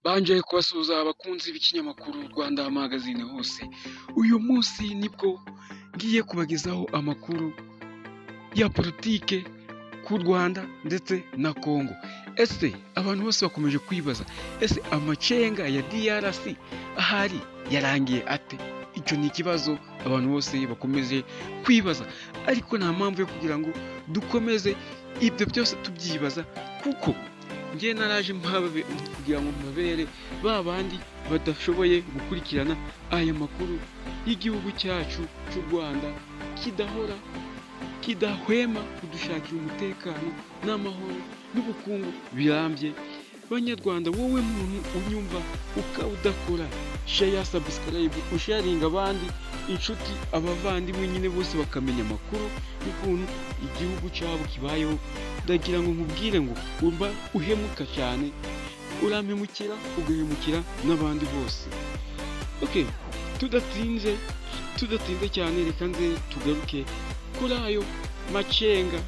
Banje kubasuhuza abakunzi b'ikinyamakuru Rwanda Magazine hose. Uyu munsi nibwo ngiye kubagezaho amakuru ya politike ku Rwanda ndetse na Congo. Ese abantu bose bakomeje kwibaza, ese amacenga ya DRC ahari yarangiye ate? Icyo ni ikibazo abantu bose bakomeje kwibaza, ariko nta mpamvu yo kugira ngo dukomeze ibyo byose tubyibaza, kuko njye naraje kugira ngo mpabere ba bandi badashoboye gukurikirana aya makuru y'igihugu cyacu cy'u Rwanda kidahwema kudushakira umutekano n'amahoro n'ubukungu birambye. Banyarwanda, wowe muntu unyumva ukaba udakora share, subscribe, usharinga abandi inshuti, abavandimwe nyine bose bakamenya amakuru y'ukuntu igihugu cyabo kibayeho, ndagira ngo nkubwire ngo urba uhemuka cyane, urampemukira ugahemukira n'abandi bose. Okay, tudatinze cyane, reka nze tugaruke kuri ayo macenga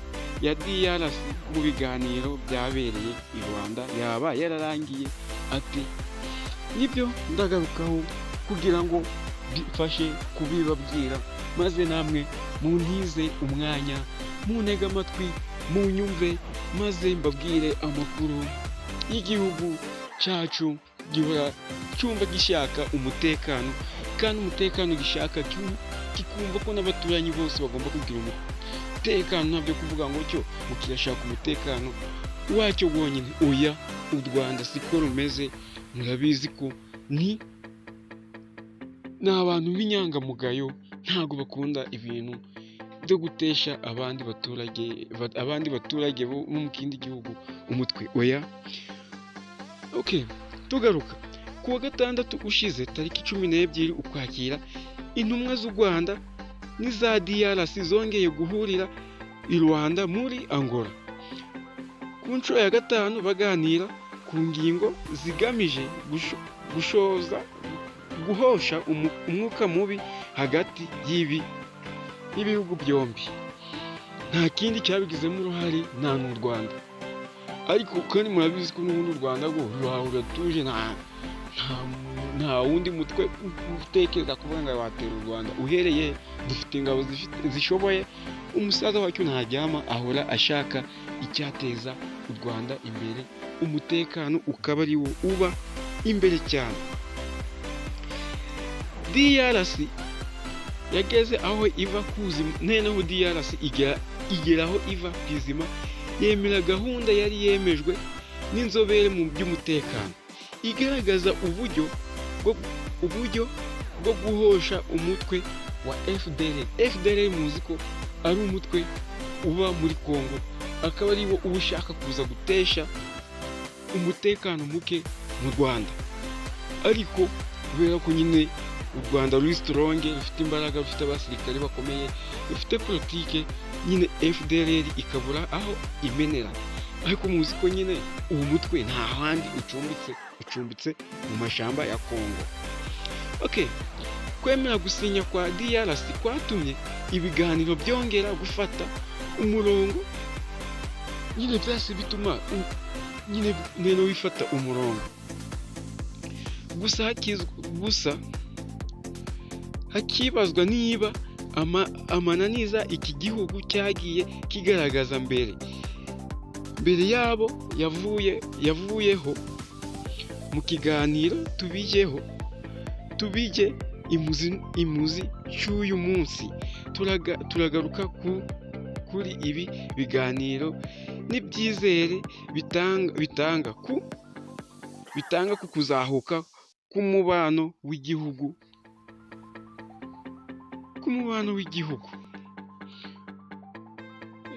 ya DRC mu biganiro byabereye i Rwanda. Yaba yararangiye ati? Nibyo ndagarukaho kugira ngo bifashe kubibabwira, maze namwe muntize umwanya, muntege amatwi, munyumve, maze mbabwire amakuru y'igihugu cyacu gihora cyumva gishaka umutekano, kandi umutekano gishaka kikumva ko n'abaturanyi bose bagomba kugira umutekano. Ntabyo kuvuga ngo cyo mukirashaka umutekano wacyo wonyine, oya, u Rwanda siko rumeze. Murabizi ko ni abantu b'inyangamugayo, ntabwo bakunda ibintu byo gutesha abandi baturage bo mu kindi gihugu umutwe, oya. Okay, tugaruka ku wa gatandatu ushize tariki 12 Ukwakira, intumwa z'u Rwanda n'iza DRC zongeye guhurira i Rwanda muri Angola ku nshuro ya gatanu, baganira ku ngingo zigamije guhosha umwuka mubi hagati y'ibihugu byombi. Nta kindi cyabigizemo uruhare, nta n'u Rwanda. Ariko kandi murabizi ko n'ubundi u Rwanda rwo ruratuje, nta wundi mutwe utekereza kuvuga ngo watera u Rwanda. Uhereye dufite ingabo zishoboye, umusaza wacyo ntajyama, ahora ashaka icyateza u Rwanda imbere, umutekano ukaba ari wo uba imbere cyane. DRC yageze aho iva kuzima, noneho DRC igera aho iva kuzima, yemera gahunda yari yemejwe n'inzobere mu by'umutekano, igaragaza uburyo bwo guhosha umutwe wa FDLR. FDLR muzi ko ari umutwe uba muri Congo, akaba ari wo uba ushaka kuza gutesha umutekano muke mu Rwanda. Ariko kubera ko nyine u Rwanda ruri strong, rufite imbaraga, rufite abasirikare bakomeye, rufite politike, nyine FDLR ikabura aho imenera. Ariko muzi ko nyine uwo mutwe nta handi ucumbitse mu mashamba ya Congo. Okay, kwemera gusinya kwa DRC kwatumye ibiganiro byongera gufata umurongo, nyine byose bituma nyine neno wifata umurongo. Gusa hakibazwa niba amananiza iki gihugu cyagiye kigaragaza mbere yabo yavuyeho mu kiganiro tubije imuzi cy'uyu munsi. Turagaruka kuri ibi biganiro n'ibyizere bitanga ku kuzahuka k'umubano w'igihugu.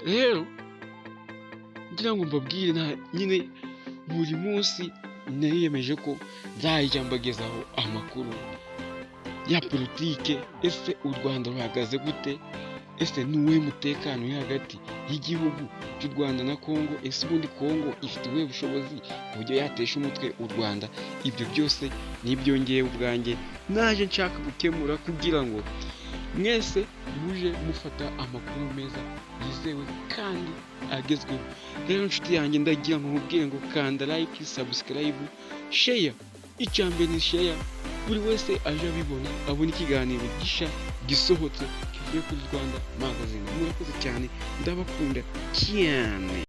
Rero ngira ngo mbabwire, nyine buri munsi niyemeje ko nzajya mbagezaho amakuru ya politike. Ese u Rwanda ruhagaze gute? Ese n'uwuhe mutekano uri hagati y'igihugu cy'u Rwanda na Congo? Ese ubundi Congo ifite ubuhe bushobozi ku buryo yatesha umutwe u Rwanda? Ibyo byose nibyo ngewe ubwanjye naje nshaka gukemura, kugira ngo mwese muje mufata amakuru meza yizewe kandi agezweho. Rero inshuti yanjye, ndagira ngo nkubwire ngo kanda like, subscribe, share icya mbere ni share, buri wese aje abibona, abona ikiganiro gisha gisohotse kivuye kuri Rwanda Magazine. Murakoze cyane, ndabakunda cyane.